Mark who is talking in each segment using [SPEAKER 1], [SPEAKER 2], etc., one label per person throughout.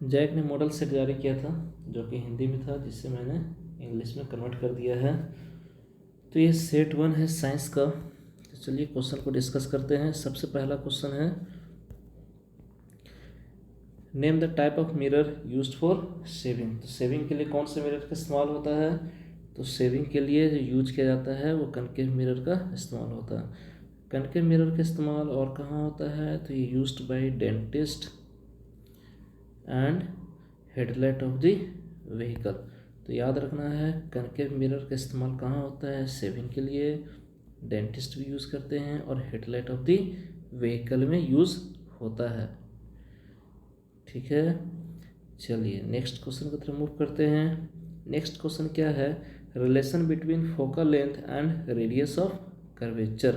[SPEAKER 1] Jack ने model set जारी किया था जो कि हिंदी में था, जिससे मैंने इंग्लिश में कन्वर्ट कर दिया है। तो ये सेट 1 है साइंस का। तो चलिए क्वेश्चन को डिस्कस करते हैं। सबसे पहला क्वेश्चन है, name the type of mirror used for saving. तो सेविंग के लिए कौन से मिरर का इस्तेमाल होता है? तो सेविंग के लिए जो यूज किया जाता है वो कनकेव मिरर का इस्तेमाल होता है। कनकेव मिरर का इस्तेमाल और कहाँ होता है? तो ये used by dentist and headlight of the vehicle. तो याद रखना है, कनकेव मिरर का इस्तेमाल कहाँ होता है? सेविंग के लिए, डेंटिस्ट भी यूज़ करते हैं और हेडलाइट ऑफ द व्हीकल में यूज़ होता है। ठीक है, चलिए नेक्स्ट क्वेश्चन की तरफ मूव करते हैं। नेक्स्ट क्वेश्चन क्या है? Relation between focal length and radius of curvature.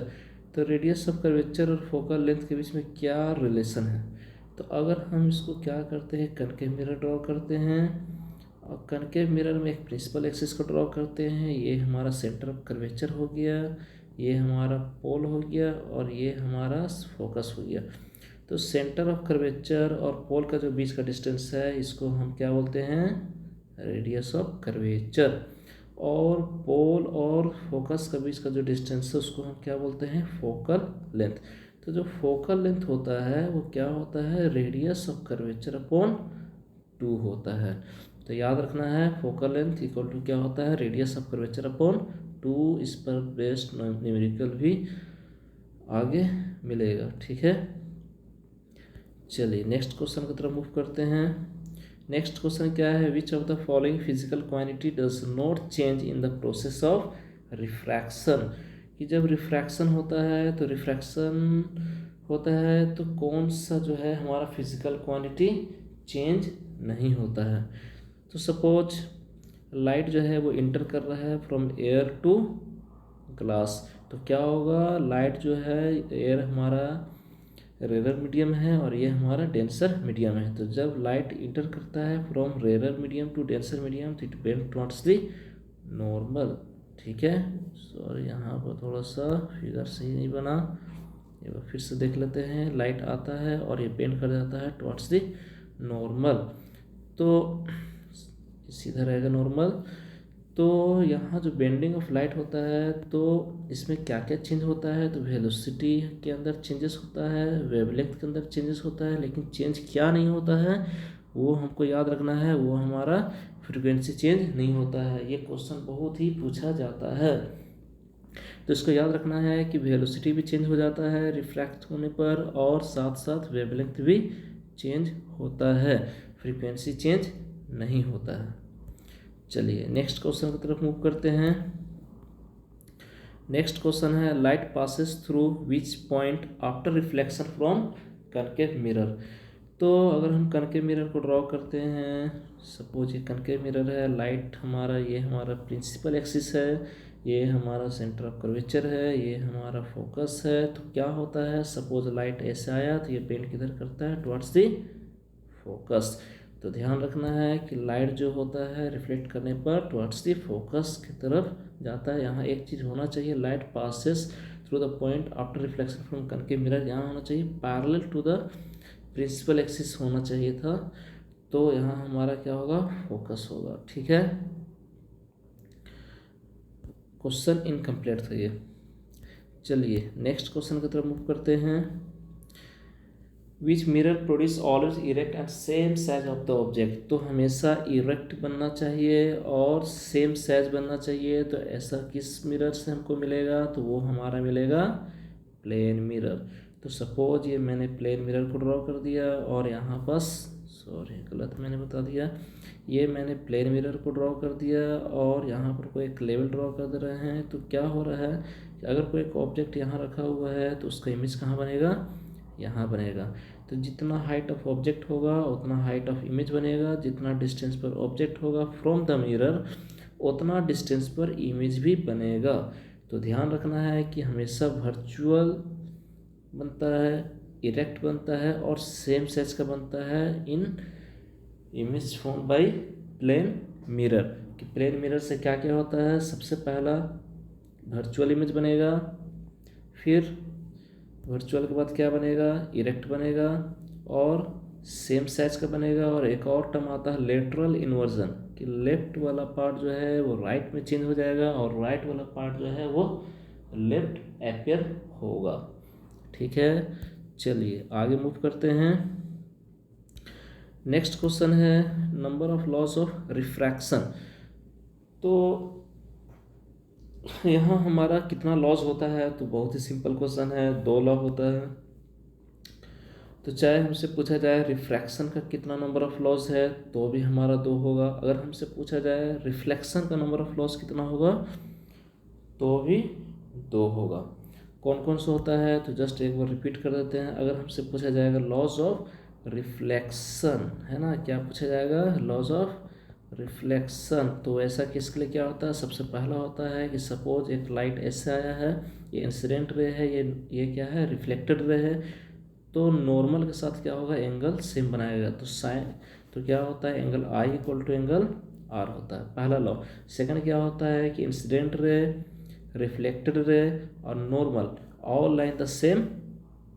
[SPEAKER 1] तो रेडियस ऑफ कर्वेचर और फोकल लेंथ के बीच में क्या रिलेशन है? तो अगर हम इसको क्या करते हैं, कनकेव मिरर ड्रॉ करते हैं और कनकेव मिरर में एक प्रिंसिपल एक्सिस को ड्रॉ करते हैं। ये हमारा सेंटर ऑफ कर्वेचर हो गया, ये हमारा पोल हो गया और ये हमारा फोकस हो गया। तो सेंटर ऑफ कर्वेचर और पोल का जो बीच का डिस्टेंस है, इसको हम क्या बोलते हैं? Radius of curvature. और पोल और फोकस के बीच का जो डिस्टेंस है उसको हम क्या बोलते हैं? Focal length. तो जो फोकल लेंथ होता है वो क्या होता है? रेडियस ऑफ कर्वेचर अपॉन 2 होता है। तो याद रखना है, फोकल लेंथ इक्वल टू क्या होता है? Radius of curvature upon 2। इस पर बेस्ड न्यूमेरिकल भी आगे मिलेगा। ठीक है, चलिए नेक्स्ट क्वेश्चन की तरफ मूव करते हैं। नेक्स्ट क्वेश्चन क्या है? Which of the following physical quantity does not change in the process of refraction. कि जब रिफ्रैक्शन होता है तो रिफ्रैक्शन होता है तो कौन सा जो है हमारा फिजिकल क्वांटिटी चेंज नहीं होता है? तो सपोज लाइट जो है वो इंटर कर रहा है फ्रॉम एयर टू ग्लास। तो क्या होगा? लाइट जो है, एयर हमारा रेयर मीडियम है और ये हमारा डेंसर मीडियम है। तो जब लाइट इंटर करता है from rare medium to denser medium तो it bend towards the normal. ठीक है, सॉरी यहाँ पर थोड़ा सा फिगर सही नहीं बना, एक बार फिर से देख लेते हैं। लाइट आता है और ये बेंड कर जाता है टुवर्ड्स द नॉर्मल, तो सीधा रहेगा नॉर्मल। तो यहाँ जो बेंडिंग ऑफ लाइट होता है तो इसमें क्या क्या चेंज होता है? तो वेलोसिटी के अंदर चेंजेस होता है, वेवलेंथ के अंदर चेंजेस होता है, लेकिन चेंज क्या नहीं होता है वो हमको याद रखना है, वो हमारा फ्रीक्वेंसी चेंज नहीं होता है। ये क्वेश्चन बहुत ही पूछा जाता है, तो इसको याद रखना है कि वेलोसिटी भी चेंज हो जाता है रिफ्रैक्ट होने पर और साथ साथ वेवलेंथ भी चेंज होता है, फ्रीक्वेंसी चेंज नहीं होता है। चलिए नेक्स्ट क्वेश्चन की तरफ मूव करते हैं। नेक्स्ट क्वेश्चन है, light passes through which point after reflection from concave mirror. तो अगर हम कनकेव मिरर को ड्रॉ करते हैं, सपोज ये कनकेव मिरर है, लाइट हमारा, ये हमारा प्रिंसिपल एक्सिस है, ये हमारा सेंटर ऑफ कर्वेचर है, ये हमारा फोकस है। तो क्या होता है? सपोज लाइट ऐसे आया तो ये बेंड किधर करता है? Towards the focus. तो ध्यान रखना है कि लाइट जो होता है रिफ्लेक्ट करने पर टुवर्ड्स द फोकस की तरफ जाता है। यहाँ एक चीज़ होना चाहिए, light passes through the point after reflection from concave mirror, यहाँ होना चाहिए parallel to the principal axis होना चाहिए था। तो यहाँ हमारा क्या होगा? फोकस होगा। ठीक है, क्वेश्चन इनकम्प्लीट था ये। चलिए नेक्स्ट क्वेश्चन की तरफ मूव करते हैं। विच mirror produce always erect and same size of the object. तो हमेशा इरेक्ट बनना चाहिए और सेम साइज बनना चाहिए। तो ऐसा किस मिरर से हमको मिलेगा? तो वो हमारा मिलेगा प्लेन मिरर। तो सपोज ये मैंने प्लेन मिरर को ड्रॉ कर दिया और यहाँ बस, सॉरी गलत मैंने बता दिया, ये मैंने प्लेन मिरर को ड्रॉ कर दिया और यहाँ पर कोई एक लेवल ड्रॉ कर दे रहे हैं। तो क्या हो रहा है कि अगर कोई एक ऑब्जेक्ट यहाँ रखा हुआ है तो उसका इमेज कहाँ बनेगा? यहाँ बनेगा। तो जितना हाइट ऑफ ऑब्जेक्ट होगा उतना हाइट ऑफ इमेज बनेगा, जितना डिस्टेंस पर ऑब्जेक्ट होगा फ्रॉम द मिरर उतना डिस्टेंस पर इमेज भी बनेगा। तो ध्यान रखना है कि हमेशा वर्चुअल बनता है, इरेक्ट बनता है और सेम साइज का बनता है in image form by plane mirror. कि प्लेन मिरर से क्या क्या होता है? सबसे पहला वर्चुअल इमेज बनेगा, फिर वर्चुअल के बाद क्या बनेगा? इरेक्ट बनेगा और सेम साइज का बनेगा। और एक और टर्म आता है लेटरल इन्वर्जन, कि लेफ्ट वाला पार्ट जो है वो राइट में चेंज हो जाएगा और राइट वाला पार्ट जो है वो लेफ्ट अपीयर होगा। ठीक है, चलिए आगे मूव करते हैं। नेक्स्ट क्वेश्चन है number of loss of refraction. तो यहाँ हमारा कितना लॉस होता है, तो बहुत ही सिंपल क्वेश्चन है, 2 लॉ होता है। तो चाहे हमसे पूछा जाए रिफ्रैक्शन का कितना नंबर ऑफ लॉस है तो भी हमारा 2 होगा। अगर हमसे पूछा जाए रिफ्लेक्शन का नंबर ऑफ लॉस कितना होगा तो भी 2 होगा। कौन कौन सा होता है तो जस्ट एक बार रिपीट कर देते हैं। अगर हमसे पूछा जाएगा लॉस ऑफ रिफ्लेक्शन, है ना, क्या पूछा जाएगा, लॉस ऑफ रिफ्लेक्शन, तो ऐसा केस के लिए क्या होता है, सबसे पहला होता है कि सपोज एक लाइट ऐसे आया है, ये इंसिडेंट रे है, ये क्या है, रिफ्लेक्टेड रे है, तो नॉर्मल के साथ क्या होगा, एंगल सेम बनाएगा। तो साइन, तो क्या होता है, angle i equal to angle r होता है, पहला लॉ। सेकंड क्या होता है कि इंसिडेंट रे, रिफ्लेक्टेड रे और normal all line the same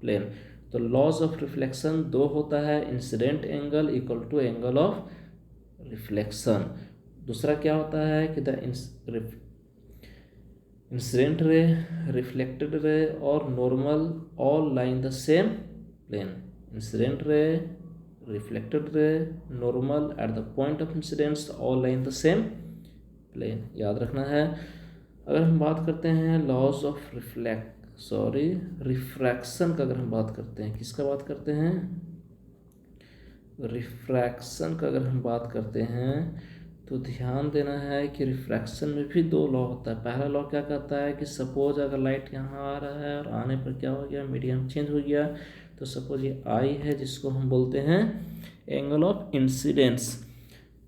[SPEAKER 1] plane. तो लॉस ऑफ रिफ्लेक्शन 2 होता है, incident angle equal to angle of reflection. दूसरा क्या होता है कि the incident ray, reflected ray और normal all line the same plane. Incident ray, reflected ray, normal at the point of incidence all line the same plane, याद रखना है। अगर हम बात करते हैं लॉस ऑफ रिफ्रैक्शन का, अगर हम बात करते हैं, किसका बात करते हैं, रिफ्रैक्शन का अगर हम बात करते हैं तो ध्यान देना है कि रिफ्रैक्शन में भी 2 लॉ होता है। पहला लॉ क्या कहता है कि सपोज अगर लाइट यहाँ आ रहा है और आने पर क्या हो गया, मीडियम चेंज हो गया, तो सपोज ये आई है जिसको हम बोलते हैं एंगल ऑफ इंसिडेंस।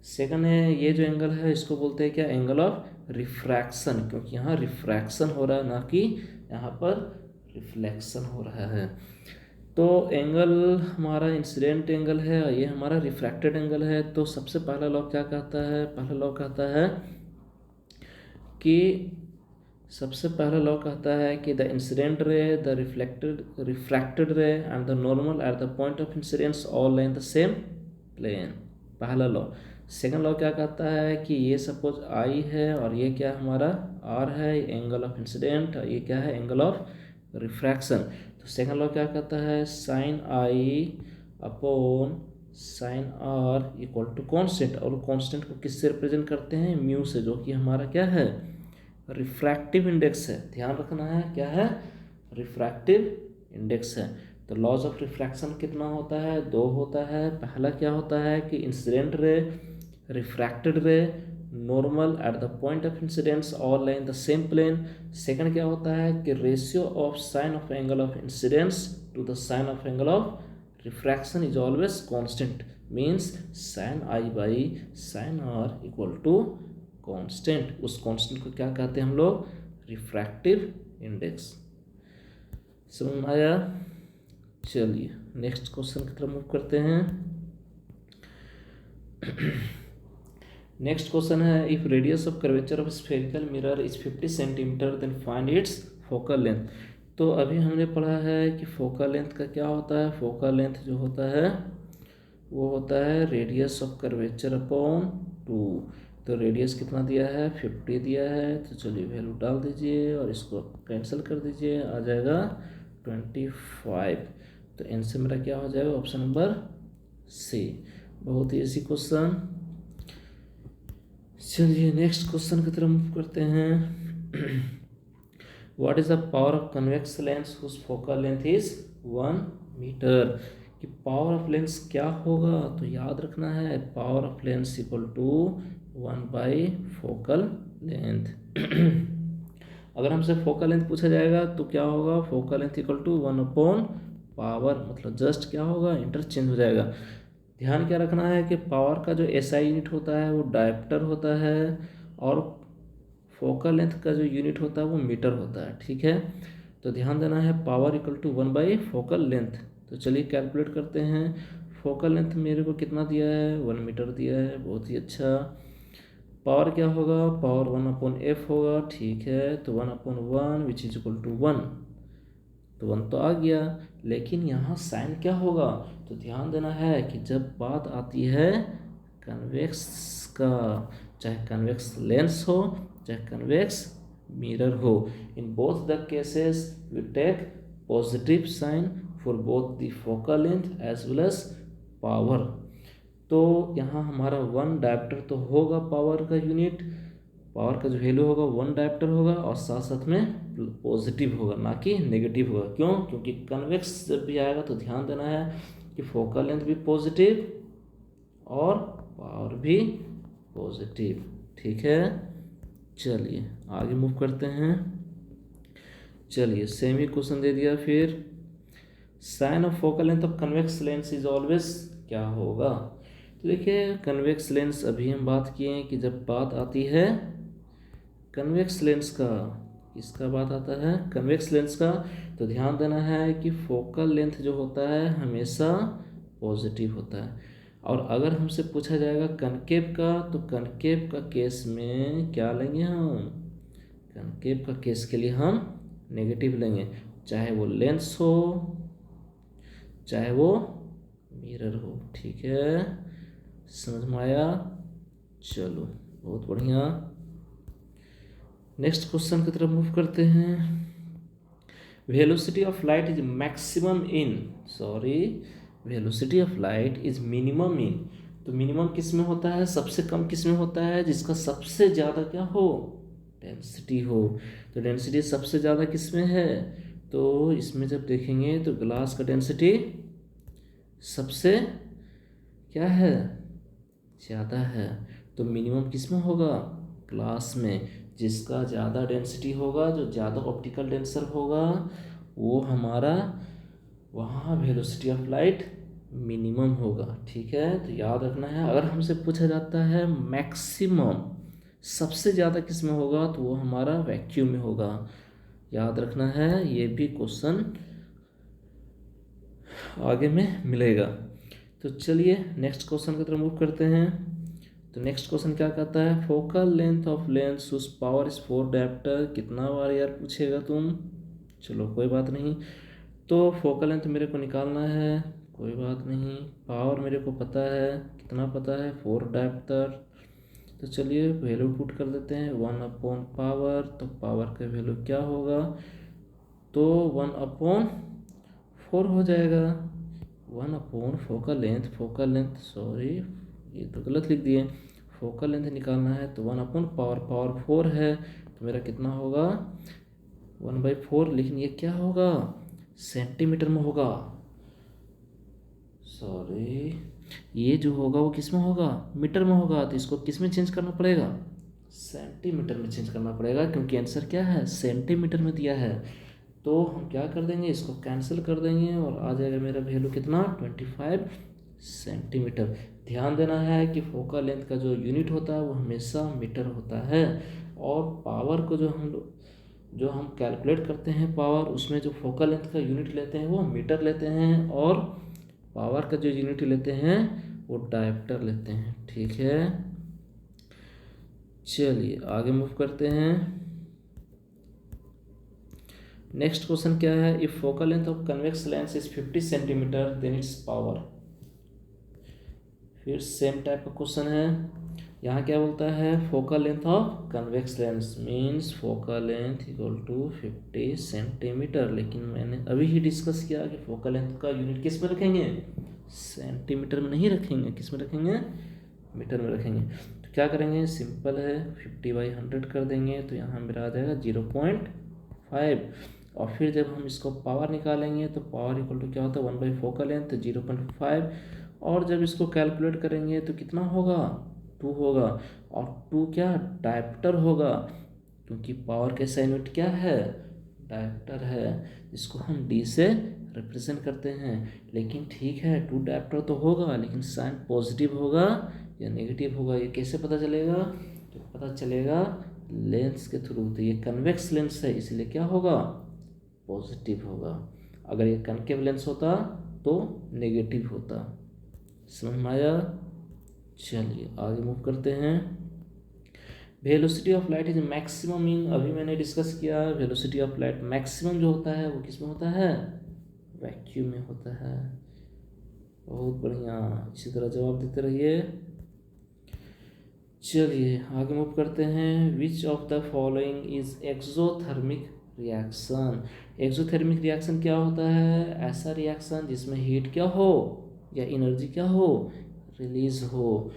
[SPEAKER 1] सेकंड है ये जो एंगल है इसको बोलते हैं क्या, एंगल ऑफ रिफ्रैक्शन, क्योंकि यहाँ रिफ्रैक्शन हो रहा है ना कि यहाँ पर रिफ्लेक्शन हो रहा है। तो एंगल हमारा इंसिडेंट एंगल है और ये हमारा रिफ्रैक्टेड एंगल है। तो सबसे पहला लॉ क्या कहता है, पहला लॉ कहता है कि सबसे पहला लॉ कहता है कि the incident ray, the refracted ray and the normal at the point of incidence all line the same plane, पहला लॉ। सेकंड लॉ क्या कहता है कि ये सपोज आई है और ये क्या हमारा आर है, एंगल ऑफ इंसिडेंट, और ये क्या है, एंगल ऑफ रिफ्रैक्शन। तो सेकंड लॉ क्या कहता है, sine i upon sine r equal to constant, और कॉन्स्टेंट को किससे रिप्रेजेंट करते हैं, म्यू से, जो कि हमारा क्या है, रिफ्रैक्टिव इंडेक्स है। ध्यान रखना है क्या है, रिफ्रैक्टिव इंडेक्स है। तो लॉस ऑफ रिफ्रैक्शन कितना होता है, 2 होता है। पहला क्या होता है कि incident ray, refracted ray, normal at the point of incidence all line the same plane. Second क्या होता है कि ratio of sine of angle of incidence to the sign of angle of refraction is always constant, means sine i by sine r equal to constant. उस constant को क्या कहते हैं हम लोग, रिफ्रैक्टिव इंडेक्स। समझ में आया। चलिए नेक्स्ट क्वेश्चन की तरफ मूव करते हैं। नेक्स्ट क्वेश्चन है, if radius of curvature of spherical mirror is 50 centimetre then find its focal length. तो अभी हमने पढ़ा है कि फोकल लेंथ का क्या होता है, फोकल लेंथ जो होता है वो होता है रेडियस ऑफ कर्वेचर अपॉन 2। तो रेडियस कितना दिया है, 50 दिया है, तो चलिए वैल्यू डाल दीजिए और इसको कैंसिल कर दीजिए, आ जाएगा 25। तो आंसर मेरा क्या हो जाएगा, ऑप्शन नंबर सी। बहुत ही इजी क्वेश्चन। चलिए नेक्स्ट क्वेश्चन की तरफ मूव करते हैं। What is the power of convex lens whose focal length is 1 metre. कि पावर ऑफ लेंस क्या होगा, तो याद रखना है power of lens equal to 1 by focal length. अगर हमसे फोकल लेंथ पूछा जाएगा तो क्या होगा, focal length equal to 1 upon power, मतलब जस्ट क्या होगा, इंटरचेंज हो जाएगा। ध्यान क्या रखना है कि पावर का जो एसआई यूनिट होता है वो डायप्टर होता है और फोकल लेंथ का जो यूनिट होता है वो मीटर होता है, ठीक है। तो ध्यान देना है power equal to 1 by focal length. तो चलिए कैलकुलेट करते हैं। फोकल लेंथ मेरे को कितना दिया है, 1 मीटर दिया है, बहुत ही अच्छा। पावर क्या होगा, पावर 1 अपॉन एफ होगा, ठीक है। तो 1 upon 1 which is equal to 1, तो 1 तो आ गया। लेकिन यहाँ साइन क्या होगा, तो ध्यान देना है कि जब बात आती है कन्वेक्स का, चाहे कन्वेक्स लेंस हो चाहे कन्वेक्स मिरर हो, in both the cases we take positive sign for both the focal length as well as power. तो यहाँ हमारा 1 डायप्टर तो होगा पावर का यूनिट, पावर का जो वैल्यू होगा 1 डायप्टर होगा, और साथ साथ में पॉजिटिव होगा ना कि नेगेटिव होगा। क्यों? क्योंकि कन्वेक्स जब भी आएगा तो ध्यान देना है कि फोकल लेंथ भी पॉजिटिव और पावर भी पॉजिटिव। ठीक है, चलिए आगे मूव करते हैं। चलिए सेम ही क्वेश्चन दे दिया फिर, sign of focal length of convex lens is always क्या होगा। तो देखिए कन्वेक्स लेंस अभी हम बात किए हैं कि जब बात आती है कन्वेक्स लेंस का, किसका बात आता है, कन्वेक्स लेंस का, तो ध्यान देना है कि फोकल लेंथ जो होता है हमेशा पॉजिटिव होता है। और अगर हमसे पूछा जाएगा कनकेव का, तो कनकेव का केस में क्या लेंगे हम, कनकेव का केस के लिए हम नेगेटिव लेंगे, चाहे वो लेंस हो चाहे वो मिरर हो। ठीक है, समझ में आया। चलो बहुत बढ़िया, नेक्स्ट क्वेश्चन की तरफ मूव करते हैं। Velocity of light is maximum in, sorry velocity of light is minimum in, तो मिनिमम किस में होता है, सबसे कम किस में होता है, जिसका सबसे ज़्यादा क्या हो, डेंसिटी हो। तो डेंसिटी सबसे ज़्यादा किस में है, तो इसमें जब देखेंगे तो ग्लास का डेंसिटी सबसे क्या है, ज़्यादा है। तो मिनिमम किस में होगा, ग्लास में। जिसका ज़्यादा डेंसिटी होगा, जो ज़्यादा ऑप्टिकल डेंसर होगा, वो हमारा वहाँ वेलोसिटी ऑफ लाइट मिनिमम होगा। ठीक है, तो याद रखना है। अगर हमसे पूछा जाता है मैक्सिमम सबसे ज़्यादा किस में होगा, तो वो हमारा वैक्यूम में होगा। याद रखना है, ये भी क्वेश्चन आगे में मिलेगा। तो चलिए नेक्स्ट क्वेश्चन की तरफ मूव करते हैं। तो नेक्स्ट क्वेश्चन क्या कहता है, focal length of lens whose power is 4 dioptre. कितना बार यार पूछेगा तुम, चलो कोई बात नहीं। तो फोकल लेंथ मेरे को निकालना है, कोई बात नहीं। पावर मेरे को पता है, कितना पता है, 4 डायप्टर। तो चलिए वैल्यू पुट कर देते हैं, 1 अपॉन पावर। तो पावर का वैल्यू क्या होगा, तो 1 अपॉन 4 हो जाएगा। 1 upon focal length, focal length sorry ये तो गलत लिख दिए, फोकल लेंथ निकालना है तो 1 अपॉन पावर, पावर 4 है, तो मेरा कितना होगा 1/4। लेकिन ये क्या होगा, सेंटीमीटर में होगा, सॉरी ये जो होगा वो किस में होगा, मीटर में होगा। तो इसको किस में चेंज करना पड़ेगा, सेंटीमीटर में चेंज करना पड़ेगा, क्योंकि आंसर क्या है, सेंटीमीटर में दिया है। तो हम क्या कर देंगे, इसको कैंसिल कर देंगे और आ जाएगा मेरा वैल्यू कितना, 25 सेंटीमीटर। ध्यान देना है कि फोकल लेंथ का जो यूनिट होता है वो हमेशा मीटर होता है, और पावर को जो हम कैलकुलेट करते हैं पावर, उसमें जो फोकल लेंथ का यूनिट लेते हैं वो मीटर लेते हैं, और पावर का जो यूनिट लेते हैं वो डायप्टर लेते हैं। ठीक है, चलिए आगे मूव करते हैं। नेक्स्ट क्वेश्चन क्या है, if focal length of convex lens is 50 centimetre then its power. फिर सेम टाइप का क्वेश्चन है, यहाँ क्या बोलता है, focal length of convex lens means focal length equal to 50 centimetre. लेकिन मैंने अभी ही डिस्कस किया कि फोकल लेंथ का यूनिट किस में रखेंगे, सेंटीमीटर में नहीं रखेंगे, किस में रखेंगे, मीटर में रखेंगे। तो क्या करेंगे, सिंपल है, 50/100 कर देंगे, तो यहाँ मेरा आ जाएगा 0.5। और फिर जब हम इसको पावर निकालेंगे तो पावर इक्वल टू क्या होता है, 1/4 का लेंथ 0.5। और जब इसको कैलकुलेट करेंगे तो कितना होगा, 2 होगा। और 2 क्या, डायप्टर होगा, क्योंकि पावर कैसा यूनिट क्या है, डायप्टर है, जिसको हम डी से रिप्रेजेंट करते हैं। लेकिन ठीक है 2 डायप्टर तो होगा, लेकिन साइन पॉजिटिव होगा या नेगेटिव होगा, ये कैसे पता चलेगा, तो पता चलेगा लेंस के थ्रू। तो ये कन्वेक्स लेंस है, इसलिए क्या होगा, पॉजिटिव होगा। अगर ये कनकेव लेंस होता तो नेगेटिव होता। समझ में आया। चलिए आगे मूव करते हैं। Velocity of light is maximum in, अभी मैंने डिस्कस किया वेलोसिटी ऑफ लाइट मैक्सिमम जो होता है वो किस में होता है, वैक्यूम में होता है। बहुत बढ़िया, इसी तरह जवाब देते रहिए। चलिए आगे मूव करते हैं। विच of the following is exothermic reaction. Exothermic reaction क्या होता है? ऐसा रिएक्शन जिसमें हीट क्या हो या एनर्जी क्या हो, रिलीज हो।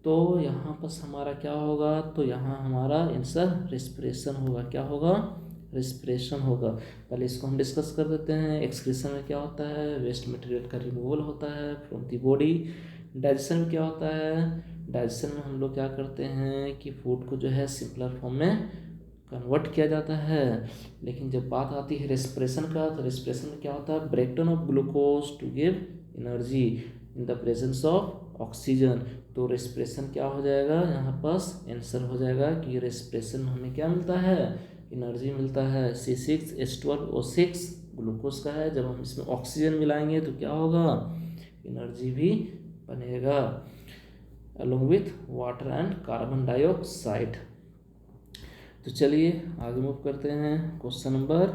[SPEAKER 1] तो यहाँ पर हमारा क्या होगा? तो यहाँ हमारा आंसर रेस्पिरेशन होगा। क्या होगा? रेस्पिरेशन होगा। पहले इसको हम डिस्कस कर देते हैं। एक्सक्रीशन में क्या होता है? वेस्ट मटेरियल का रिमूवल होता है फ्रॉम द बॉडी। डाइजेशन में क्या होता है? डाइजेशन में हम लोग क्या करते हैं कि फूड को जो है सिंपलर फॉर्म में कन्वर्ट किया जाता है। लेकिन जब बात आती है रेस्पिरेशन का, तो रेस्पिरेशन में क्या होता है? Breakdown of glucose to give energy in the presence of oxygen. तो रेस्पिरेशन क्या हो जाएगा? यहाँ पास आंसर हो जाएगा कि रेस्पिरेशन में हमें क्या मिलता है? एनर्जी मिलता है। C6H12O6 ग्लूकोज का है। जब हम इसमें ऑक्सीजन मिलाएंगे तो क्या होगा? एनर्जी भी बनेगा along with water and carbon dioxide. तो चलिए आगे मूव करते हैं। Question number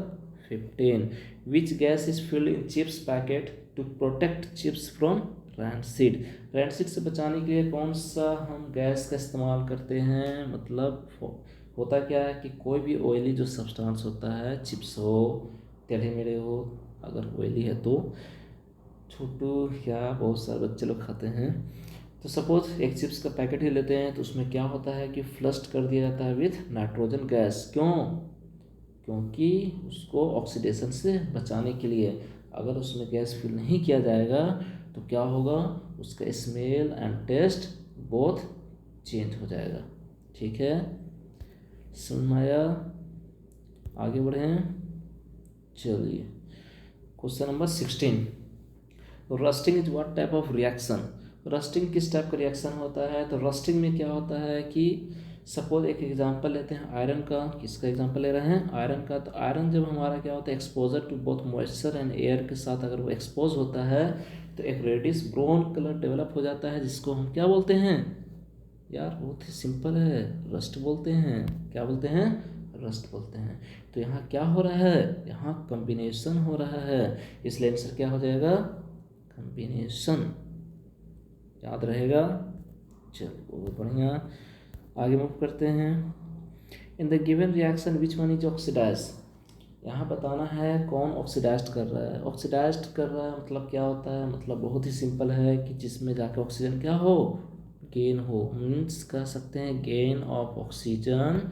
[SPEAKER 1] 15। Which gas is filled in chips packet to protect chips from rancid. Rancid से बचाने के लिए कौन सा हम गैस का इस्तेमाल करते हैं? मतलब होता क्या है कि कोई भी ऑयली जो सब्सटेंस होता है, चिप्स हो, टेढ़े मेढ़े हो, अगर ऑयली है तो छोटू या बहुत सारे बच्चे लोग खाते हैं। तो सपोज एक चिप्स का पैकेट ही लेते हैं, तो उसमें क्या होता है कि फ्लश्ड कर दिया जाता है विथ नाइट्रोजन गैस। क्यों? क्योंकि उसको ऑक्सीडेशन से बचाने के लिए। अगर उसमें गैस फिल नहीं किया जाएगा तो क्या होगा? उसका smell and taste both change हो जाएगा। ठीक है, समझ में आया? आगे बढ़ें। चलिए question number 16। Rusting is what type of reaction. Rusting किस टाइप का रिएक्शन होता है? तो रस्टिंग में क्या होता है कि सपोज एक एग्जांपल लेते हैं आयरन का। किसका एग्जांपल ले रहे हैं? आयरन का। तो आयरन जब हमारा क्या होता है, exposure to both moisture and air के साथ अगर वो एक्सपोज होता है तो एक रेडिश ब्राउन कलर डेवलप हो जाता है, जिसको हम क्या बोलते हैं? यार बहुत ही सिंपल है, रस्ट बोलते हैं। क्या बोलते हैं? रस्ट बोलते हैं। तो यहाँ क्या हो रहा है? यहाँ कॉम्बिनेशन हो रहा है, इसलिए आंसर क्या हो जाएगा? कॉम्बिनेशन। याद रहेगा? चलो बहुत बढ़िया, आगे मूव करते हैं। In the given reaction which one is oxidise. यहाँ बताना है कौन ऑक्सीडाइज्ड कर रहा है। ऑक्सीडाइज्ड कर रहा है मतलब क्या होता है? मतलब बहुत ही सिंपल है कि जिसमें जाके ऑक्सीजन क्या हो? गेन हो। मीन्स कह सकते हैं गेन ऑफ ऑक्सीजन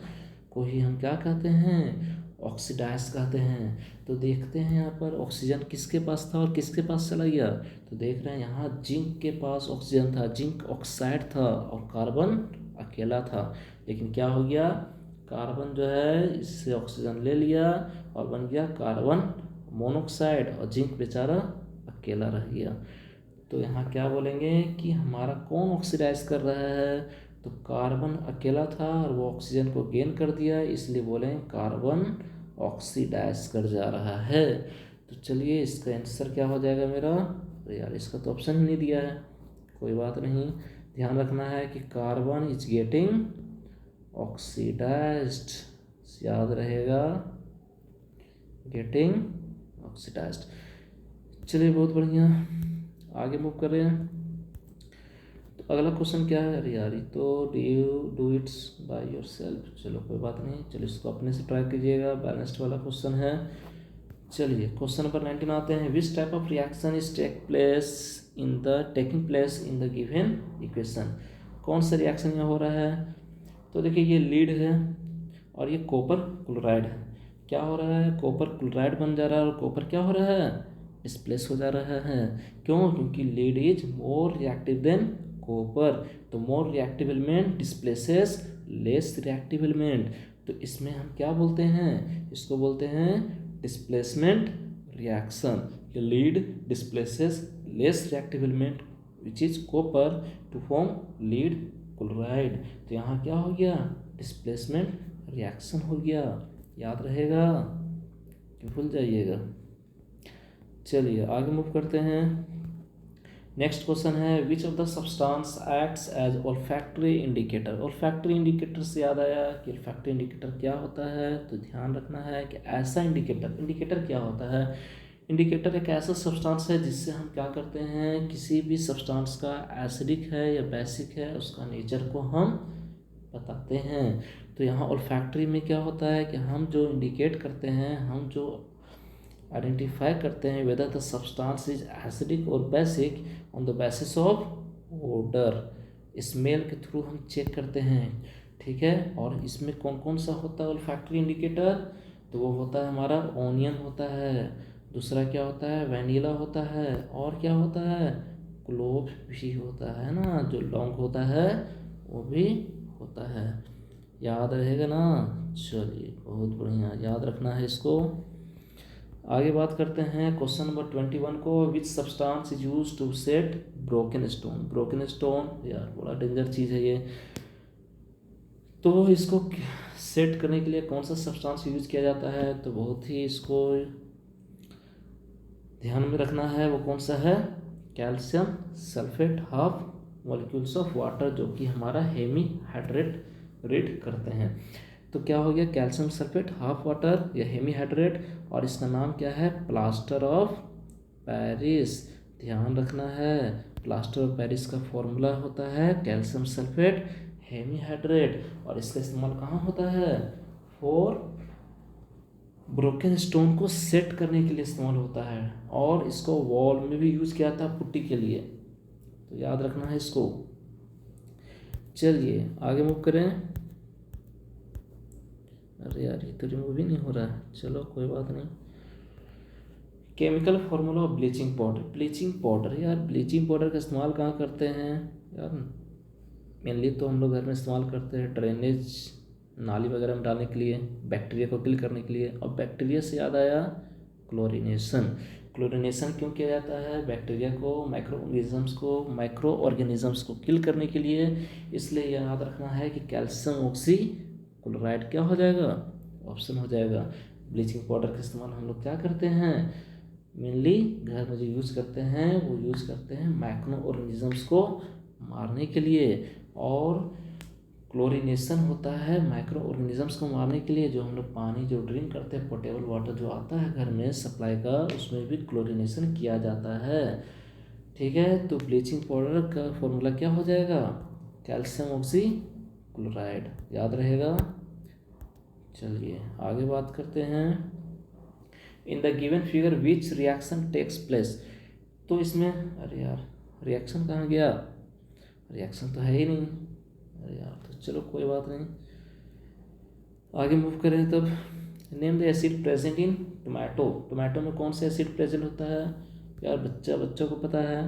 [SPEAKER 1] को ही हम क्या कहते हैं? ऑक्सीडाइज कहते हैं। तो देखते हैं यहाँ पर ऑक्सीजन किसके पास था और किसके पास चला गया। तो देख रहे हैं यहाँ जिंक के पास ऑक्सीजन था, जिंक ऑक्साइड था, और कार्बन अकेला था। लेकिन क्या हो गया? कार्बन जो है इससे ऑक्सीजन ले लिया और बन गया कार्बन मोनोऑक्साइड, और जिंक बेचारा अकेला रह गया। तो यहाँ क्या बोलेंगे कि हमारा कौन ऑक्सीडाइज कर रहा है? तो कार्बन अकेला था और वो ऑक्सीजन को गेन कर दिया, इसलिए बोलें कार्बन ऑक्सीडाइज कर जा रहा है। तो चलिए इसका आंसर क्या हो जाएगा मेरा? तो यार इसका तो ऑप्शन ही नहीं दिया है। कोई बात नहीं, ध्यान रखना है कि कार्बन इज गेटिंग ऑक्सीडाइज्ड। याद रहेगा, गेटिंग ऑक्सीडाइज्ड। चलिए बहुत बढ़िया, आगे मूव कर रहे हैं। तो अगला क्वेश्चन क्या है? अरे यार तो do it's by your self. चलो कोई बात नहीं, चलो इसको अपने से ट्राई कीजिएगा, बैलेंस्ड वाला क्वेश्चन है। चलिए क्वेश्चन नंबर 19 आते हैं। Which type of reaction is taking place in the given equation. कौन सा रिएक्शन यहाँ हो रहा है? तो देखिए ये लीड है और ये कॉपर क्लोराइड है। क्या हो रहा है? कॉपर क्लोराइड बन जा रहा है और कॉपर क्या हो रहा है? डिस्प्लेस हो जा रहा है। क्यों? क्योंकि lead is more reactive than copper. तो more reactive element displaces less reactive element. तो इसमें हम क्या बोलते हैं? इसको बोलते हैं displacement reaction. Lead displaces less reactive element which is copper to form lead chloride. तो यहाँ क्या हो गया? डिस्प्लेसमेंट रिएक्शन हो गया। याद रहेगा कि भूल जाइएगा? चलिए आगे मूव करते हैं। नेक्स्ट क्वेश्चन है which of the substance acts as olfactory indicator. Olfactory indicator से याद आया कि ओल्फैक्टरी इंडिकेटर क्या होता है? तो ध्यान रखना है कि ऐसा इंडिकेटर क्या होता है? इंडिकेटर एक ऐसा सब्सटेंस है जिससे हम क्या करते हैं, किसी भी सब्सटेंस का एसिडिक है या बेसिक है उसका नेचर को हम बताते हैं। तो यहाँ ओल्फैक्टरी में क्या होता है कि हम जो इंडिकेट करते हैं, हम जो आइडेंटिफाई करते हैं whether the substance is acidic और basic on the basis of odour, smell के थ्रू हम चेक करते हैं। ठीक है, और इसमें कौन कौन सा होता है ओल्फैक्टरी इंडिकेटर, तो वो होता है हमारा ऑनियन होता है, दूसरा क्या होता है वैनिला होता है, और क्या होता है क्लोव भी होता है ना, जो लौंग होता है वो भी होता है। याद रहेगा ना, चलिए बहुत बढ़िया, याद रखना है इसको। आगे बात करते हैं क्वेश्चन नंबर 21 को, which substance is use to set broken stone. Broken stone यार बड़ा डेंजर चीज़ है ये, तो इसको सेट करने के लिए कौन सा सब्सटेंस यूज किया जाता है, तो बहुत ही इसको ध्यान में रखना है। वो कौन सा है, calcium sulphate half molecules of water, जो कि हमारा हेमी हाइड्रेट रेड करते हैं। तो क्या हो गया, कैल्शियम सल्फेट हाफ वाटर या हेमी हाइड्रेट, और इसका नाम क्या है प्लास्टर ऑफ पेरिस। ध्यान रखना है, प्लास्टर ऑफ पेरिस का फॉर्मूला होता है कैल्शियम सल्फेट हेमी हाइड्रेट, और इसका इस्तेमाल कहाँ होता है, फॉर ब्रोकन स्टोन को सेट करने के लिए इस्तेमाल होता है, और इसको वॉल में भी यूज किया था पुट्टी के लिए, तो याद रखना है इसको। चलिए आगे मूव करें। अरे यार ये तो रिमूव ही नहीं हो रहा है, चलो कोई बात नहीं। Chemical formula of bleaching powder. Bleaching powder, यार ब्लीचिंग पाउडर का इस्तेमाल कहाँ करते हैं यार, मेनली तो हम लोग घर में इस्तेमाल करते हैं ड्रेनेज नाली वगैरह में डालने के लिए, बैक्टीरिया को किल करने के लिए। और बैक्टीरिया से याद आया क्लोरीनेशन। क्लोरीनेशन क्यों किया जाता है, बैक्टीरिया को माइक्रो ऑर्गेनिजम्स को किल करने के लिए। इसलिए याद रखना है कि कैल्शियम ऑक्सी क्लोराइड क्या हो जाएगा, ऑप्शन हो जाएगा। ब्लीचिंग पाउडर का इस्तेमाल हम लोग क्या करते हैं, मेनली घर में जो यूज़ करते हैं वो यूज़ करते हैं माइक्रो ऑर्गेनिजम्स को मारने के लिए, और क्लोरीनेशन होता है माइक्रो ऑर्गेनिजम्स को मारने के लिए। जो हम लोग पानी जो ड्रिंक करते हैं, पोर्टेबल वाटर जो आता है घर में सप्लाई का, उसमें भी क्लोरीनेशन किया जाता है। ठीक है, तो ब्लीचिंग पाउडर का फॉर्मूला क्या हो जाएगा, कैल्शियम ऑक्सी क्लोराइड, याद रहेगा। चलिए आगे बात करते हैं। In the given figure which reaction takes place. तो इसमें अरे यार रिएक्शन कहाँ गया, रिएक्शन तो है ही नहीं, अरे यार तो चलो कोई बात नहीं, आगे मूव करें तब। Name the acid present in tomato. Tomato में कौन सा एसिड प्रेजेंट होता है, यार बच्चों को पता है,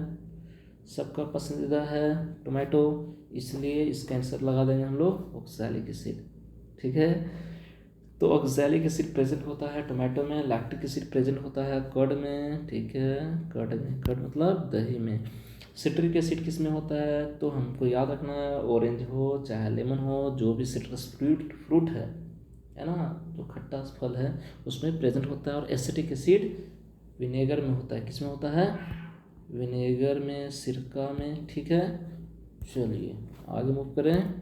[SPEAKER 1] सबका पसंदीदा है टोमेटो, इसलिए इसका आंसर लगा देंगे हम लोग ऑक्सैलिक एसिड। ठीक है, तो ऑक्सैलिक एसिड प्रेजेंट होता है टोमेटो में, लैक्टिक एसिड प्रेजेंट होता है कर्ड में। ठीक है, कर्ड में, कर्ड मतलब दही में। सिट्रिक एसिड किस में होता है, तो हमको याद रखना है ऑरेंज हो चाहे लेमन हो, जो भी सिट्रस फ्रूट है ना, जो खट्टा फल है उसमें प्रेजेंट होता है। और एसिटिक एसिड विनेगर में होता है, किस में होता है, विनेगर में, सिरका में। ठीक है, चलिए आगे मूव करें।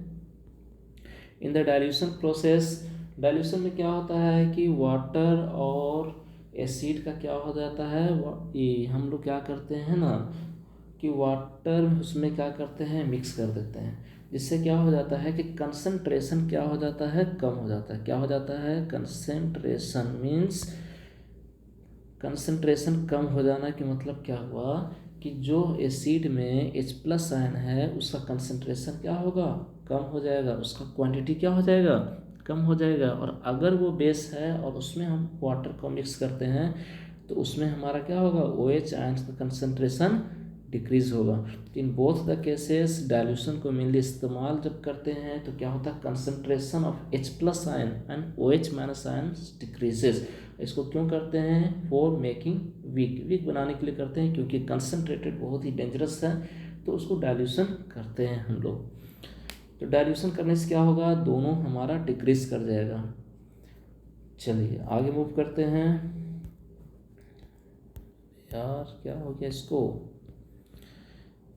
[SPEAKER 1] In the dilution process, dilution में क्या होता है कि वाटर और एसिड का क्या हो जाता है, ये हम लोग क्या करते हैं ना कि वाटर उसमें क्या करते हैं मिक्स कर देते हैं, जिससे क्या हो जाता है कि कंसंट्रेशन क्या हो जाता है, कम हो जाता है। क्या हो जाता है, कंसंट्रेशन मीन्स, कंसंट्रेशन कम हो जाना कि मतलब क्या हुआ कि जो एसिड में H+ आयन है उसका कंसंट्रेशन क्या होगा, कम हो जाएगा, उसका क्वांटिटी क्या हो जाएगा, कम हो जाएगा। और अगर वो बेस है और उसमें हम वाटर को मिक्स करते हैं तो उसमें हमारा क्या होगा, OH आयन का कंसंट्रेशन डिक्रीज होगा। तो इन बोथ द केसेस डाइल्यूशन को मेनली इस्तेमाल जब करते हैं तो क्या होता है, concentration of H+ ion and OH- ion decreases. इसको क्यों करते हैं, फॉर मेकिंग वीक बनाने के लिए करते हैं, क्योंकि कंसंट्रेटेड बहुत ही डेंजरस है, तो उसको डाइल्यूशन करते हैं हम लोग। तो डाइल्यूशन करने से क्या होगा, दोनों हमारा डिक्रीज कर जाएगा। चलिए आगे मूव करते हैं। यार क्या हो गया इसको,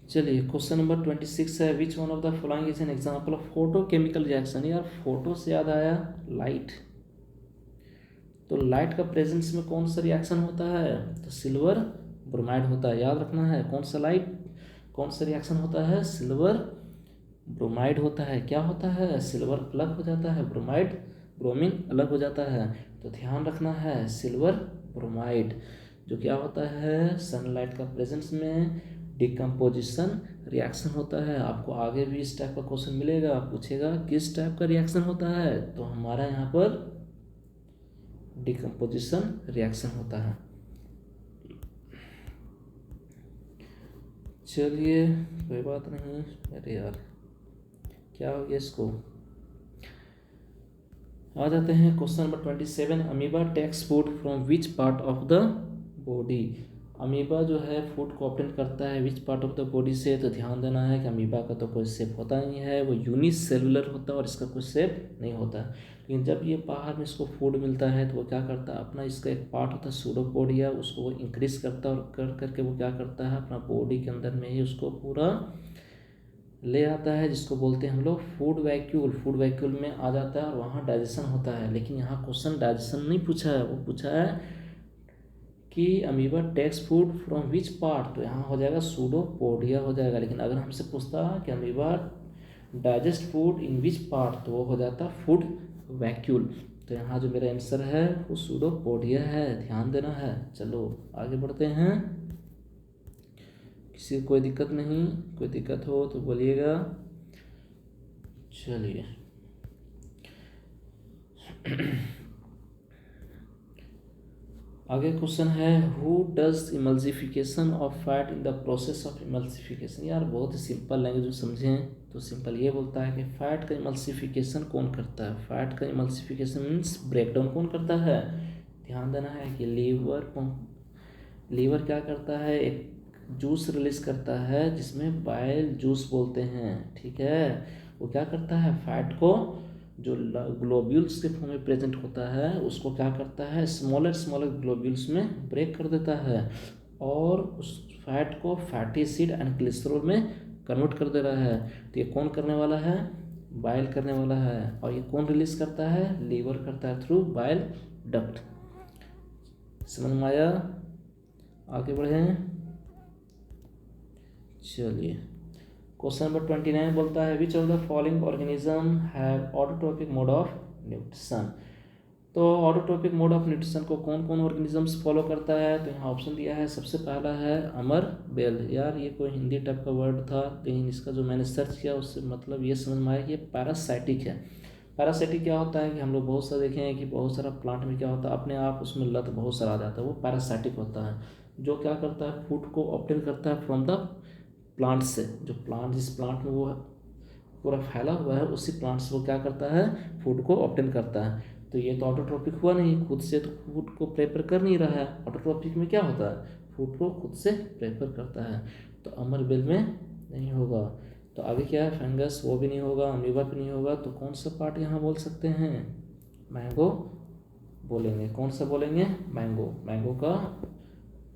[SPEAKER 1] चलिए क्वेश्चन नंबर 26 है, which one of the following is an example of photochemical reaction. यार फोटो से याद आया लाइट, तो लाइट का प्रेजेंस में कौन सा रिएक्शन होता है, तो सिल्वर ब्रोमाइड होता है। याद रखना है कौन सा रिएक्शन होता है, सिल्वर ब्रोमाइड होता है। क्या होता है, सिल्वर अलग हो जाता है, ब्रोमीन अलग हो जाता है। तो ध्यान रखना है सिल्वर ब्रोमाइड जो क्या होता है, सनलाइट का प्रेजेंस में डिकम्पोजिशन रिएक्शन होता है। आपको आगे भी इस टाइप का क्वेश्चन मिलेगा, पूछेगा किस टाइप का रिएक्शन होता है, तो हमारा यहाँ पर डिकम्पोजिशन रिएक्शन होता है। चलिए कोई बात नहीं। अरे यार क्या हो गया इसको। आ जाते हैं question number 27। Amoeba takes food from which part of the body. Amoeba जो है फूड को ऑब्टेन करता है which part of the body से, तो ध्यान देना है कि अमीबा का तो कोई शेप होता नहीं है, वो यूनिसेलुलर होता है और इसका कोई शेप नहीं होता है। लेकिन जब ये बाहर में इसको फूड मिलता है तो वो क्या करता है, अपना इसका एक पार्ट होता है सूडोपोडिया, उसको वो इंक्रीज करता है और कर करके वो क्या करता है, अपना बॉडी के अंदर में ही उसको पूरा ले आता है, जिसको बोलते हैं हम लोग फूड वैक्यूल में आ जाता है और वहाँ डाइजेशन होता है। लेकिन यहाँ क्वेश्चन डाइजेशन नहीं पूछा है, वो पूछा है कि amoeba takes food from which part, तो यहाँ हो जाएगा सूडोपोडिया हो जाएगा। लेकिन अगर हमसे पूछता कि amoeba digest food in which part, तो वो हो जाता फूड वैक्यूल। तो यहाँ जो मेरा आंसर है वो सूडोपोडिया है, ध्यान देना है। चलो आगे बढ़ते हैं। किसी को कोई दिक्कत नहीं, कोई दिक्कत हो तो बोलिएगा। चलिए आगे क्वेश्चन है, who does emulsification of fat in the process of emulsification. यार बहुत ही सिंपल लैंग्वेज में समझें तो सिंपल ये बोलता है कि फैट का इमल्सिफिकेशन कौन करता है। फैट का इमल्सिफिकेशन मीन्स ब्रेकडाउन कौन करता है। ध्यान देना है कि लीवर क्या करता है, एक जूस रिलीज करता है जिसमें बाइल जूस बोलते हैं, ठीक है। वो क्या करता है, फैट को जो ग्लोब्यूल्स के फॉर्म में प्रेजेंट होता है उसको क्या करता है, स्मॉलर ग्लोब्यूल्स में ब्रेक कर देता है और उस फैट को फैटी एसिड एंड ग्लिसरॉल में कन्वर्ट कर दे रहा है। तो ये कौन करने वाला है, बाइल करने वाला है। और ये कौन रिलीज करता है, लीवर करता है थ्रू बाइल डक्ट। समझ में आया, आगे बढ़ें। चलिए क्वेश्चन नंबर 29 बोलता है which of the following organism have autotrophic mode of nutrition. तो ऑटोट्रोपिक मोड ऑफ न्यूट्रिशन को कौन कौन ऑर्गेनिजम्स फॉलो करता है, तो यहाँ ऑप्शन दिया है। सबसे पहला है अमर बेल। यार ये कोई हिंदी टाइप का वर्ड था, लेकिन इसका जो मैंने सर्च किया उससे मतलब ये समझ में आया कि ये पैरासाइटिक है। पैरासाइटिक क्या होता है कि हम लोग बहुत सारा देखे हैं कि बहुत सारा प्लांट में क्या होता है, अपने आप उसमें लत बहुत सारा आ जाता है, वो पैरासाइटिक होता है। जो क्या करता है, फूड को ऑब्टेन करता है फ्रॉम द प्लांट से। जो प्लांट जिस प्लांट में वो पूरा फैला हुआ है उसी प्लांट से वो क्या करता है, फूड को ऑब्टेन करता है। तो ये तो ऑटोट्रोपिक हुआ नहीं, खुद से तो फूड को प्रेफर कर नहीं रहा है। ऑटोट्रोपिक में क्या होता है, फूड को खुद से प्रेफर करता है। तो अमर बेल में नहीं होगा। तो आगे क्या है, फंगस, वो भी नहीं होगा, अमीबा भी नहीं होगा। तो कौन सा पार्ट यहाँ बोल सकते हैं, मैंगो बोलेंगे। कौन सा बोलेंगे, मैंगो का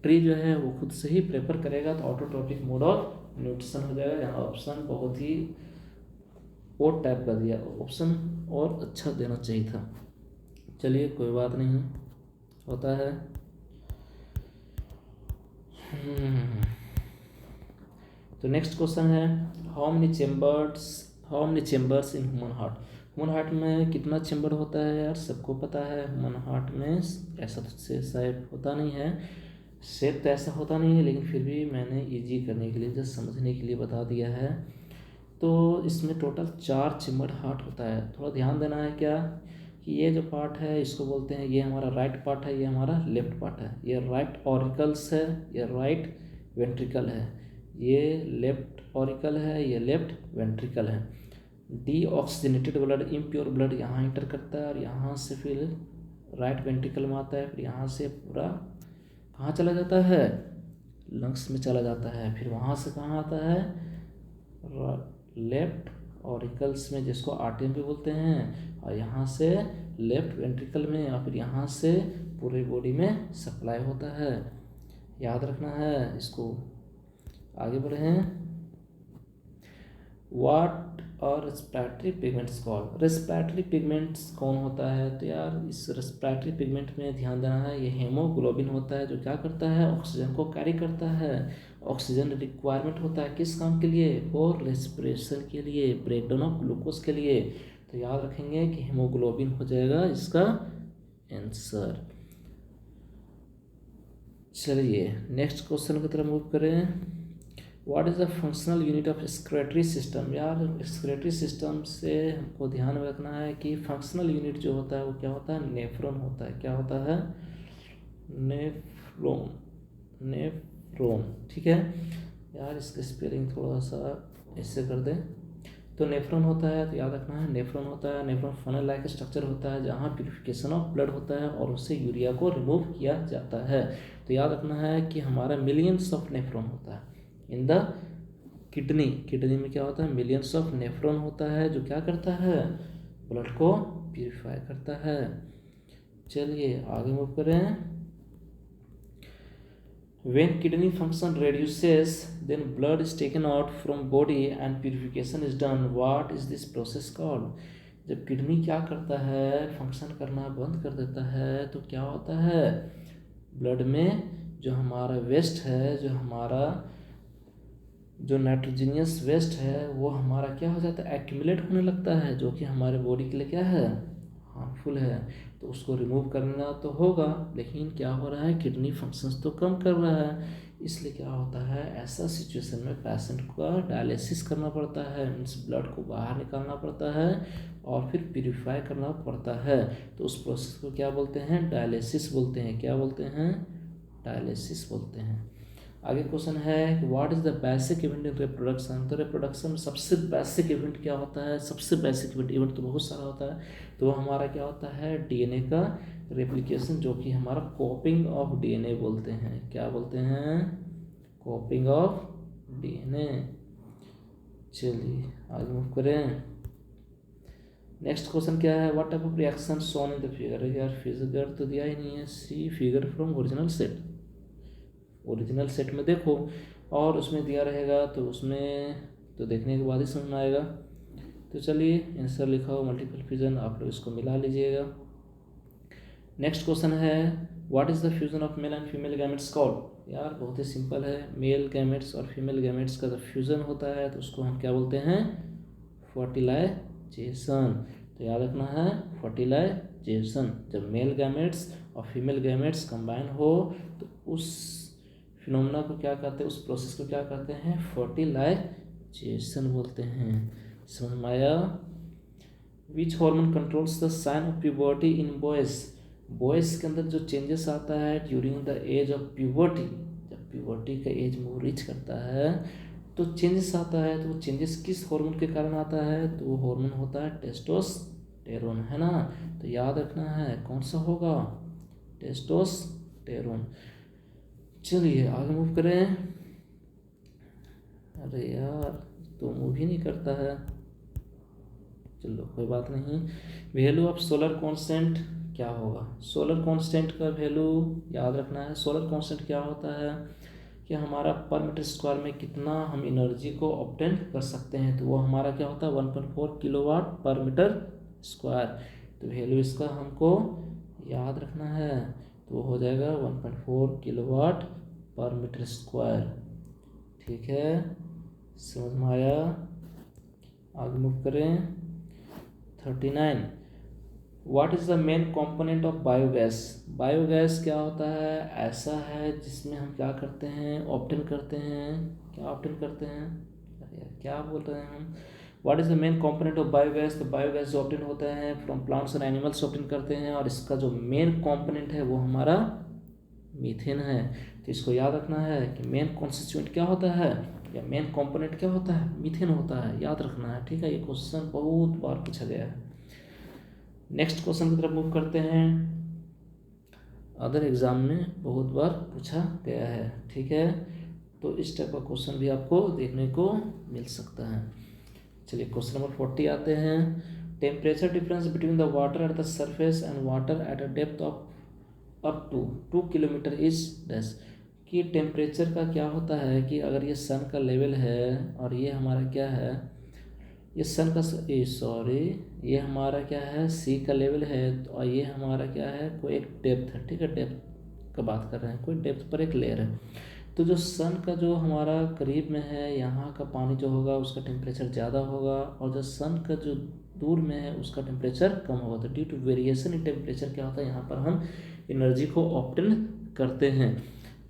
[SPEAKER 1] ट्री जो है वो खुद से ही प्रेफर करेगा, तो ऑटोट्रोपिक मोड ऑफ न्यूट्रिशन हो जाएगा। यहाँ ऑप्शन बहुत ही और टाइप का दिया, ऑप्शन और अच्छा देना चाहिए था। चलिए कोई बात नहीं, होता है। तो नेक्स्ट क्वेश्चन है, how many chambers in human heart. Human heart में कितना चेम्बर होता है यार, सबको पता है। ह्यूमन हार्ट में ऐसा तो से शायद होता नहीं है, शेप तो ऐसा होता नहीं है, लेकिन फिर भी मैंने इजी करने के लिए, जस्ट समझने के लिए बता दिया है। तो इसमें टोटल 4 चेम्बर्ड हार्ट होता है। थोड़ा ध्यान देना है क्या कि ये जो पार्ट है इसको बोलते हैं, ये हमारा राइट पार्ट है, ये हमारा लेफ्ट पार्ट है। ये राइट ऑरिकल्स है, ये राइट वेंट्रिकल है। ये लेफ्ट ऑरिकल है, ये लेफ्ट वेंट्रिकल है। डीऑक्सीजनेटेड ब्लड, इम्प्योर ब्लड यहाँ इंटर करता है और यहाँ से फिर राइट वेंट्रिकल में आता है, फिर यहाँ से पूरा कहाँ चला जाता है, लंग्स में चला जाता है। फिर वहाँ से कहाँ आता है, लेफ्ट ऑरिकल्स में, जिसको आर्टियम भी बोलते हैं, और यहाँ से लेफ्ट वेंट्रिकल में, या फिर यहाँ से पूरी बॉडी में सप्लाई होता है। याद रखना है इसको। आगे बढ़े हैं। व्हाट और respiratory pigments called. Respiratory pigments कौन होता है? तो यार इस रेस्पिरेटरी पिगमेंट में ध्यान देना है, ये हेमोग्लोबिन होता है जो क्या करता है, ऑक्सीजन को कैरी करता है। ऑक्सीजन रिक्वायरमेंट होता है किस काम के लिए? फॉर रेस्पिरेशन के लिए, ब्रेकडाउन ऑफ ग्लूकोज के लिए। तो याद रखेंगे कि हेमोग्लोबिन हो जाएगा इसका आंसर। चलिए नेक्स्ट क्वेश्चन की तरफ मूव करें। What is the functional unit of excretory system? यार एक्सक्रेटरी सिस्टम से हमको ध्यान में रखना है कि फंक्शनल यूनिट जो होता है वो क्या होता है? नेफ्रॉन होता है। क्या होता है? नेफ्रॉन। नेफ्रॉन, ठीक है यार, इसका स्पेलिंग थोड़ा सा ऐसे कर दें। तो नेफ्रॉन होता है, तो याद रखना है नेफ्रॉन होता है। नेफ्रॉन फनल लाइक स्ट्रक्चर होता है जहाँ प्यूरिफिकेशन ऑफ ब्लड होता है और उससे यूरिया को रिमूव किया जाता है। तो याद रखना है कि हमारा मिलियंस ऑफ नेफ्रॉन होता है इन द किडनी। किडनी में क्या होता है? मिलियंस ऑफ नेफ्रॉन होता है जो क्या करता है? ब्लड को प्यूरिफाई करता है। चलिए आगे मूव करें। When kidney function reduces, then blood is taken out from body and purification is done. What is this process called? जब किडनी क्या करता है? फंक्शन करना बंद कर देता है तो क्या होता है? ब्लड में जो हमारा वेस्ट है, जो नाइट्रोजीनियस वेस्ट है वो हमारा क्या हो जाता है? एक्यूमुलेट होने लगता है, जो कि हमारे बॉडी के लिए क्या है? हार्मफुल है। तो उसको रिमूव करना तो होगा, लेकिन क्या हो रहा है? किडनी फंक्शंस तो कम कर रहा है। इसलिए क्या होता है? ऐसा सिचुएशन में पेशेंट को डायलिसिस करना पड़ता है, मीन्स ब्लड को बाहर निकालना पड़ता है और फिर प्यूरिफाई करना पड़ता है। तो उस प्रोसेस को क्या बोलते हैं? डायलिसिस बोलते हैं। क्या बोलते हैं? डायलिसिस बोलते हैं। आगे क्वेश्चन है कि what is the basic event in reproduction? तो रिप्रोडक्शन में सबसे बेसिक इवेंट क्या होता है? सबसे बेसिक इवेंट तो बहुत सारा होता है, तो वो हमारा क्या होता है? डीएनए का रेप्लिकेशन, जो कि हमारा कॉपिंग ऑफ डीएनए बोलते हैं। क्या बोलते हैं? Copying of DNA. चलिए आगे मूव करें। नेक्स्ट क्वेश्चन क्या है? What type of reaction shown in the figure? यार फिगर तो दिया ही नहीं है। See figure from original set. Original set में देखो और उसमें दिया रहेगा तो उसमें तो देखने के बाद ही समझ में आएगा। तो चलिए आंसर लिखा हो मल्टीपल फ्यूजन, आप लोग इसको मिला लीजिएगा। नेक्स्ट क्वेश्चन है what is the fusion of male and female gametes called? यार बहुत ही सिंपल है, मेल गैमेट्स और फीमेल गैमेट्स का जब फ्यूजन होता है तो उसको हम क्या बोलते हैं? फर्टिलाइजेशन। तो याद रखना है फर्टिलाइजेशन। जब मेल गैमेट्स और फीमेल गैमेट्स कंबाइन हो तो उस फिनोमेना को क्या कहते हैं? उस प्रोसेस को क्या कहते हैं? फर्टिलाइजेशन बोलते हैं। समझ में आया? Which hormone controls the sign of puberty in boys? Boys के अंदर जो चेंजेस आता है during the age of puberty, जब प्यूबर्टी का एज वो रीच करता है तो चेंजेस आता है। तो वो चेंजेस किस हार्मोन के कारण आता है? तो वो हार्मोन होता है टेस्टोस्टेरोन, है ना? तो याद रखना है कौन सा होगा? टेस्टोस्टेरोन। चलिए आगे मूव करें। अरे यार तो मूव ही नहीं करता है, चलो कोई बात नहीं। वैल्यू ऑफ सोलर कांस्टेंट क्या होगा? सोलर कांस्टेंट का वैल्यू याद रखना है। सोलर कांस्टेंट क्या होता है कि हमारा पर मीटर स्क्वायर में कितना हम एनर्जी को ऑब्टेन कर सकते हैं, तो वो हमारा क्या होता है? 1.4 किलोवाट पर मीटर स्क्वायर। तो वैल्यू इसका हमको याद रखना है, तो वो हो जाएगा 1.4 किलोवाट पर मीटर स्क्वायर। ठीक है, समझ में आया? आगे मूव करें। 39 what is the main component of biogas? Biogas क्या होता है? ऐसा है जिसमें हम क्या करते हैं? ऑब्टेन करते हैं। क्या ऑब्टेन करते हैं? अरे यार क्या बोल रहे हैं हम? What is the main component of biogas? तो बायोगैस जो ऑब्टेन होते हैं फ्रॉम प्लांट्स और एनिमल्स ऑब्टेन करते हैं, और इसका जो मेन कंपोनेंट है वो हमारा मीथेन है। तो इसको याद रखना है कि मेन कॉन्स्टिट्यूएंट क्या होता है या मेन कंपोनेंट क्या होता है? मीथेन होता है, याद रखना है। ठीक है, ये क्वेश्चन बहुत बार पूछा गया है। नेक्स्ट क्वेश्चन की तरफ मूव करते हैं। अदर एग्जाम में बहुत बार पूछा गया है। ठीक है, तो इस टाइप का क्वेश्चन भी आपको देखने को मिल सकता है। चलिए क्वेश्चन नंबर 40 आते हैं। Temperature difference between the water at the surface and water at a depth of up to 2 kilometre is dash. कि टेम्परेचर का क्या होता है कि अगर ये सन का लेवल है और ये हमारा क्या है ये सन का सॉरी, ये हमारा क्या है, सी का लेवल है, तो ये हमारा क्या है, कोई एक डेप्थ है, ठीक है, डेप्थ का बात कर रहे हैं, कोई डेप्थ पर एक लेयर है। तो जो सन का जो हमारा करीब में है, यहाँ का पानी जो होगा उसका टेम्परेचर ज़्यादा होगा, और जो सन का जो दूर में है उसका टेम्परेचर कम होगा। तो due to variation in temperature क्या होता है, यहाँ पर हम एनर्जी को ऑब्टेन करते हैं।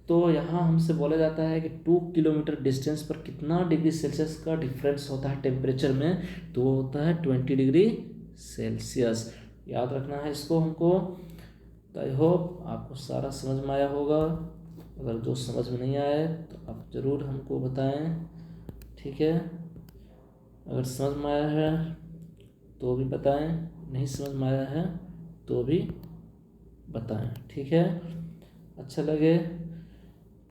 [SPEAKER 1] तो यहाँ हमसे बोला जाता है कि 2 किलोमीटर डिस्टेंस पर कितना डिग्री सेल्सियस का डिफरेंस होता है टेम्परेचर में, तो वो होता है 20 डिग्री सेल्सियस। याद रखना है इसको हमको। तो आई होप आपको सारा समझ में आया होगा। अगर जो समझ में नहीं आए तो आप ज़रूर हमको बताएं, ठीक है। अगर समझ में आया है तो भी बताएं, नहीं समझ में आया है तो भी बताएं, ठीक है। अच्छा लगे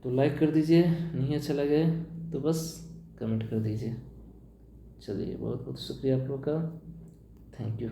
[SPEAKER 1] तो लाइक कर दीजिए, नहीं अच्छा लगे तो बस कमेंट कर दीजिए। चलिए, बहुत बहुत शुक्रिया आप लोग का, थैंक यू।